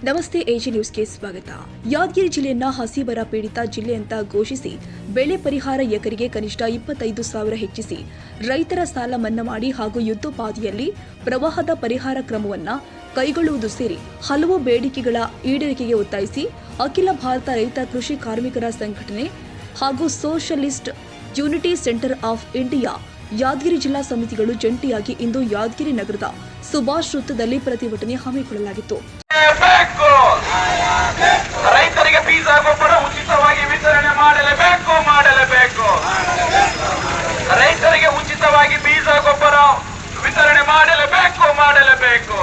ನಮಸ್ತೆ ಎಜಿ ನ್ಯೂಸ್ಗೆ ಸ್ವಾಗತ. ಯಾದಗಿರಿ ಜಿಲ್ಲೆಯನ್ನ ಹಸಿಬರ ಪೀಡಿತ ಜಿಲ್ಲೆ ಅಂತ ಘೋಷಿಸಿ ಬೆಳೆ ಪರಿಹಾರ ಎಕರೆಗೆ ಕನಿಷ್ಠ 25,000 ಹೆಚ್ಚಿಸಿ ರೈತರ ಸಾಲ ಮನ್ನಾ ಮಾಡಿ ಹಾಗೂ ಯುದ್ಧೋಪಾದಿಯಲ್ಲಿ ಪ್ರವಾಹದ ಪರಿಹಾರ ಕ್ರಮವನ್ನು ಕೈಗೊಳ್ಳುವುದು ಸೇರಿ ಹಲವು ಬೇಡಿಕೆಗಳ ಈಡೇರಿಕೆಗೆ ಒತ್ತಾಯಿಸಿ ಅಖಿಲ ಭಾರತ ರೈತ ಕೃಷಿ ಕಾರ್ಮಿಕರ ಸಂಘಟನೆ ಹಾಗೂ socialist unity centre of India Yadgir ಜಿಲ್ಲಾ ಸಮಿತಿಗಳು ಜಂಟಿಯಾಗಿ ಇಂದು ಯಾದಗಿರಿ ನಗರದ ಸುಭಾಷ್ ವೃತ್ತದಲ್ಲಿ ಪ್ರತಿಭಟನೆ ಹಮ್ಮಿಕೊಳ್ಳಲಾಗಿತ್ತು. ರೈತರಿಗೆ ಬೀಜ ಗೊಬ್ಬರ ಉಚಿತವಾಗಿ ವಿತರಣೆ ಮಾಡಲೇಬೇಕು. ರೈತರಿಗೆ ಉಚಿತವಾಗಿ ಬೀಜ ಗೊಬ್ಬರ ವಿತರಣೆ ಮಾಡಲೇಬೇಕು.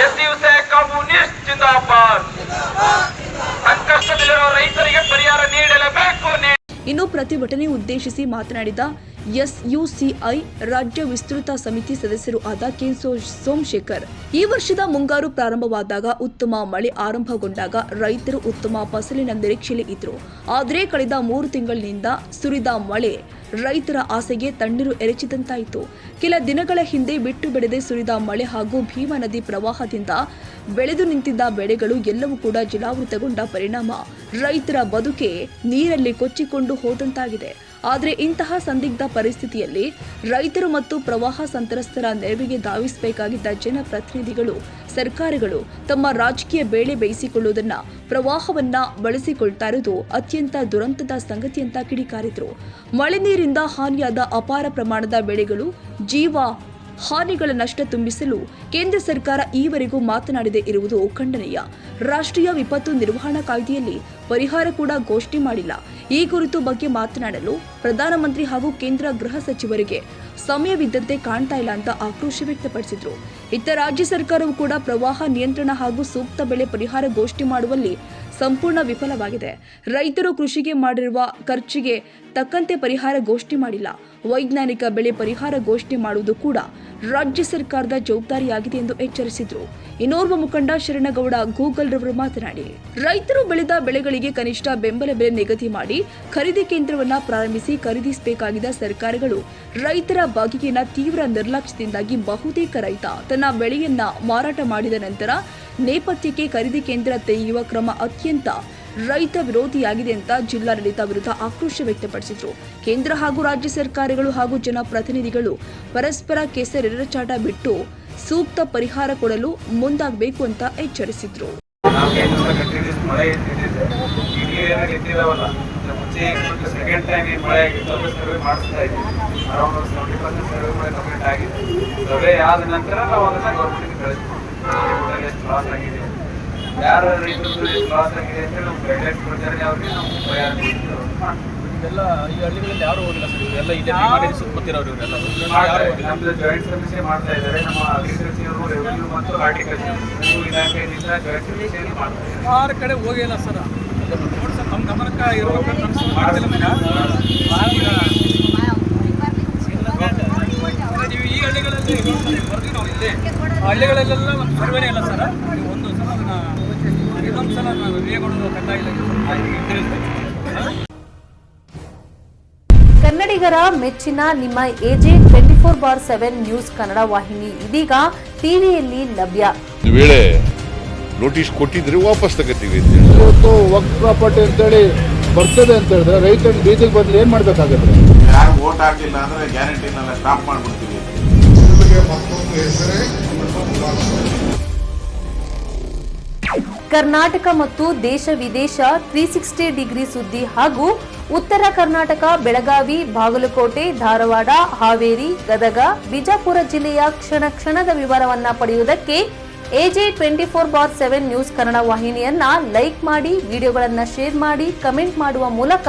ಎಸ್ಯುಸೆ ಕಮ್ಯುನಿಸ್ಟ್ ಜಿಂದಾಬಾದ್. ಸಂಕಷ್ಟದಲ್ಲಿರುವ ರೈತರಿಗೆ ಪರಿಹಾರ ನೀಡಲೇಬೇಕು. ಇನ್ನು ಪ್ರತಿಭಟನೆ ಉದ್ದೇಶಿಸಿ ಮಾತನಾಡಿದ ಎಸ್ಯುಸಿಐ ರಾಜ್ಯ ವಿಸ್ತೃತ ಸಮಿತಿ ಸದಸ್ಯರು ಆದ ಕೆ ಸೋಮಶೇಖರ್, ಈ ವರ್ಷದ ಮುಂಗಾರು ಪ್ರಾರಂಭವಾದಾಗ ಉತ್ತಮ ಮಳೆ ಆರಂಭಗೊಂಡಾಗ ರೈತರು ಉತ್ತಮ ಫಸಲಿನ ನಿರೀಕ್ಷೆಯಲ್ಲಿ ಇದ್ರು. ಆದರೆ ಕಳೆದ 3 ತಿಂಗಳಿನಿಂದ ಸುರಿದ ಮಳೆ ರೈತರ ಆಸೆಗೆ ತಣ್ಣೀರು ಎರಚಿದಂತಾಯಿತು. ಕೆಲ ದಿನಗಳ ಹಿಂದೆ ಬಿಟ್ಟು ಬಿಡದೆ ಸುರಿದ ಮಳೆ ಹಾಗೂ ಭೀಮಾ ನದಿ ಪ್ರವಾಹದಿಂದ ಬೆಳೆದು ನಿಂತಿದ್ದ ಬೆಳೆಗಳು ಎಲ್ಲವೂ ಕೂಡ ಜಲಾವೃತಗೊಂಡ ಪರಿಣಾಮ ರೈತರ ಬದುಕೆ ನೀರಲ್ಲಿ ಕೊಚ್ಚಿಕೊಂಡು ಹೋದಂತಾಗಿದೆ. ಆದರೆ ಇಂತಹ ಸಂದಿಗ್ಧ ಪರಿಸ್ಥಿತಿಯಲ್ಲಿ ರೈತರು ಮತ್ತು ಪ್ರವಾಹ ಸಂತ್ರಸ್ತರ ನೆರವಿಗೆ ಧಾವಿಸಬೇಕಾಗಿದ್ದ ಜನಪ್ರತಿನಿಧಿಗಳು, ಸರ್ಕಾರಗಳು ತಮ್ಮ ರಾಜಕೀಯ ಬೇಳೆ ಬೇಯಿಸಿಕೊಳ್ಳುವುದನ್ನ, ಪ್ರವಾಹವನ್ನ ಬಳಸಿಕೊಳ್ತಾ ಇರುವುದು ಅತ್ಯಂತ ದುರಂತದ ಸಂಗತಿ ಅಂತ ಕಿಡಿಕಾರಿದ್ರು. ಮಳೆ ನೀರಿಂದ ಹಾನಿಯಾದ ಅಪಾರ ಪ್ರಮಾಣದ ಬೆಳೆಗಳು, ಜೀವ ಹಾನಿಗಳ ನಷ್ಟ ತುಂಬಿಸಲು ಕೇಂದ್ರ ಸರ್ಕಾರ ಈವರೆಗೂ ಮಾತನಾಡದೇ ಇರುವುದು ಖಂಡನೀಯ. ರಾಷ್ಟ್ರೀಯ ವಿಪತ್ತು ನಿರ್ವಹಣಾ ಕಾಯ್ದೆಯಲ್ಲಿ ಪರಿಹಾರ ಕೂಡ ಘೋಷಣೆ ಮಾಡಿಲ್ಲ. ಈ ಕುರಿತು ಬಗ್ಗೆ ಮಾತನಾಡಲು ಪ್ರಧಾನಮಂತ್ರಿ ಹಾಗೂ ಕೇಂದ್ರ ಗೃಹ ಸಚಿವರಿಗೆ ಸಮಯವಿದ್ದಂತೆ ಕಾಣ್ತಾ ಇಲ್ಲ ಅಂತ ಆಕ್ರೋಶ ವ್ಯಕ್ತಪಡಿಸಿದ್ರು. ಇತ್ತ ರಾಜ್ಯ ಸರ್ಕಾರವು ಕೂಡ ಪ್ರವಾಹ ನಿಯಂತ್ರಣ ಹಾಗೂ ಸೂಕ್ತ ಬೆಳೆ ಪರಿಹಾರ ಘೋಷಣೆ ಮಾಡುವಲ್ಲಿ ಸಂಪೂರ್ಣ ವಿಫಲವಾಗಿದೆ. ರೈತರು ಕೃಷಿಗೆ ಮಾಡಿರುವ ಖರ್ಚಿಗೆ ತಕ್ಕಂತೆ ಪರಿಹಾರ ಘೋಷಣೆ ಮಾಡಿಲ್ಲ. ವೈಜ್ಞಾನಿಕ ಬೆಳೆ ಪರಿಹಾರ ಘೋಷಣೆ ಮಾಡುವುದು ಕೂಡ ರಾಜ್ಯ ಸರ್ಕಾರದ ಜವಾಬ್ದಾರಿಯಾಗಿದೆ ಎಂದು ಎಚ್ಚರಿಸಿದ್ರು. ಇನ್ನೋರ್ವ ಮುಖಂಡ ಶರಣಗೌಡ ಗೂಗಲ್ ರವರು ಮಾತನಾಡಿ, ರೈತರು ಬೆಳೆದ ಬೆಳೆಗಳಿಗೆ ಕನಿಷ್ಠ ಬೆಂಬಲ ಬೆಲೆ ನಿಗದಿ ಮಾಡಿ ಖರೀದಿ ಕೇಂದ್ರವನ್ನ ಪ್ರಾರಂಭಿಸಿ ಖರೀದಿಸಬೇಕಾಗಿದ್ದ ಸರ್ಕಾರಗಳು ರೈತರ ಬಗೆಗಿನ ತೀವ್ರ ನಿರ್ಲಕ್ಷ್ಯದಿಂದಾಗಿ ಬಹುತೇಕ ರೈತ ತನ್ನ ಬೆಳೆಯನ್ನ ಮಾರಾಟ ಮಾಡಿದ ನಂತರ ನೇಪಥ್ಯಕ್ಕೆ ಖರೀದಿ ಕೇಂದ್ರ ತೆರೆಯುವ ಕ್ರಮ ಅತ್ಯಂತ ರೈತ ವಿರೋಧಿಯಾಗಿದೆ ಅಂತ ಜಿಲ್ಲಾಡಳಿತ ವಿರುದ್ಧ ಆಕ್ರೋಶ ವ್ಯಕ್ತಪಡಿಸಿದ್ರು. ಕೇಂದ್ರ ಹಾಗೂ ರಾಜ್ಯ ಸರ್ಕಾರಗಳು ಹಾಗೂ ಜನಪ್ರತಿನಿಧಿಗಳು ಪರಸ್ಪರ ಕೆಸರೆರಚಾಟ ಬಿಟ್ಟು ಸೂಕ್ತ ಪರಿಹಾರ ಕೊಡಲು ಮುಂದಾಗಬೇಕು ಅಂತ ಎಚ್ಚರಿಸಿದ್ರು. ಯಾರು ರೈತರು ಲಾಸ್ ಆಗಿದೆ ಅಂತ ನಮ್ಮ ಗೈಡ್ಲೈನ್ಸ್ ಪ್ರಕಾರ ಅವ್ರಿಗೆ ನಾವು ಪರಿಹಾರ ಇದೆಲ್ಲ ಈ ಹಳ್ಳಿಗಳಲ್ಲಿ ಯಾರು ಹೋಗಿಲ್ಲ ಸರ್. ಇವರೆಲ್ಲ ಇಲ್ಲೇ ಮಾಡಿ ಸುತ್ತಮುತ್ತಿರೋರು ಇವರೆಲ್ಲ ನಮ್ಮದು ಜಾಯಿಂಟ್ ಸಮೀಕ್ಷೆ ಮಾಡ್ತಾ ಇದ್ದಾರೆ. ನಮ್ಮ ಅಗ್ರಿಕಲ್ಚರ್, ರೆವಿನ್ಯೂ ಮತ್ತು ಹಾರ್ಟಿಕಲ್ಚರ್ ಇಲಾಖೆಯಿಂದ ಜಾಯಿಂಟ್ ಸಮೀಕ್ಷೆ ಮಾಡ್ತಾ ಇದ್ದಾರೆ. 6 ಕಡೆ ಹೋಗಿಲ್ಲ ಸರ್. ನೋಡಿ ಸರ್, ನಮ್ಮ ಗಮನಕ್ಕೆ ಇರಬೇಕು. ನೀವು ಈ ಹಳ್ಳಿಗಳಲ್ಲಿ ಬರ್ತೀವಿ ನಾವು. ಇಲ್ಲಿ ಹಳ್ಳಿಗಳಲ್ಲೆಲ್ಲ ಒಂದು ಸರ್ವೇನೇ ಇಲ್ಲ ಸರ್. ಒಂದು ಸಲ ಇನ್ನೊಂದು ಸಲ ನಾವು ವಿವೇಗೌಡರು ಕಂದಾಯ ಕನ್ನಡಿಗರ ಮೆಚ್ಚಿನ ನಿಮ್ಮ ಎಜೆ 24/7 ನ್ಯೂಸ್ ಕನ್ನಡ ವಾಹಿನಿ ಇದೀಗ ಟಿವಿಯಲ್ಲಿ ಲಭ್ಯ. ವೇಳೆ ನೋಟಿಸ್ ಕೊಟ್ಟಿದ್ರೆ ವಾಪಸ್ ತಗೋತೀವಿ. ಇವತ್ತು ವಕ್ಫ್ ಪ್ರಾಪರ್ಟಿ ಅಂತೇಳಿ ಬರ್ತದೆ ಅಂತ ಹೇಳಿದ್ರೆ ರೈತರ ಬೀದಿಗೆ ಬದಲು ಏನ್ ಮಾಡ್ಬೇಕಾಗತ್ತೆ? ಯಾರು ವೋಟ್ ಹಾಕಿಲ್ಲ ಅಂದ್ರೆ ಗ್ಯಾರಂಟಿನೆಲ್ಲ ಸ್ಟಾಪ್ ಮಾಡ್ಬಿಡ್ತೀವಿ. ಕರ್ನಾಟಕ ಮತ್ತು ದೇಶ ವಿದೇಶ 360 ಡಿಗ್ರಿ ಸುದ್ದಿ ಹಾಗೂ ಉತ್ತರ ಕರ್ನಾಟಕ, ಬೆಳಗಾವಿ, ಬಾಗಲಕೋಟೆ, ಧಾರವಾಡ, ಹಾವೇರಿ, ಗದಗ, ಬಿಜಾಪುರ ಜಿಲ್ಲೆಯ ಕ್ಷಣ ಕ್ಷಣದ ವಿವರವನ್ನ ಪಡೆಯುವುದಕ್ಕೆ ಎಜೆ 24/7 ನ್ಯೂಸ್ ಕನ್ನಡ ವಾಹಿನಿಯನ್ನ ಲೈಕ್ ಮಾಡಿ, ವಿಡಿಯೋಗಳನ್ನ ಶೇರ್ ಮಾಡಿ, ಕಮೆಂಟ್ ಮಾಡುವ ಮೂಲಕ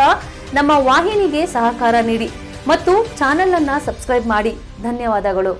ನಮ್ಮ ವಾಹಿನಿಗೆ ಸಹಕಾರ ನೀಡಿ ಮತ್ತು ಚಾನೆಲ್ ಅನ್ನ ಸಬ್ಸ್ಕ್ರೈಬ್ ಮಾಡಿ. ಧನ್ಯವಾದಗಳು.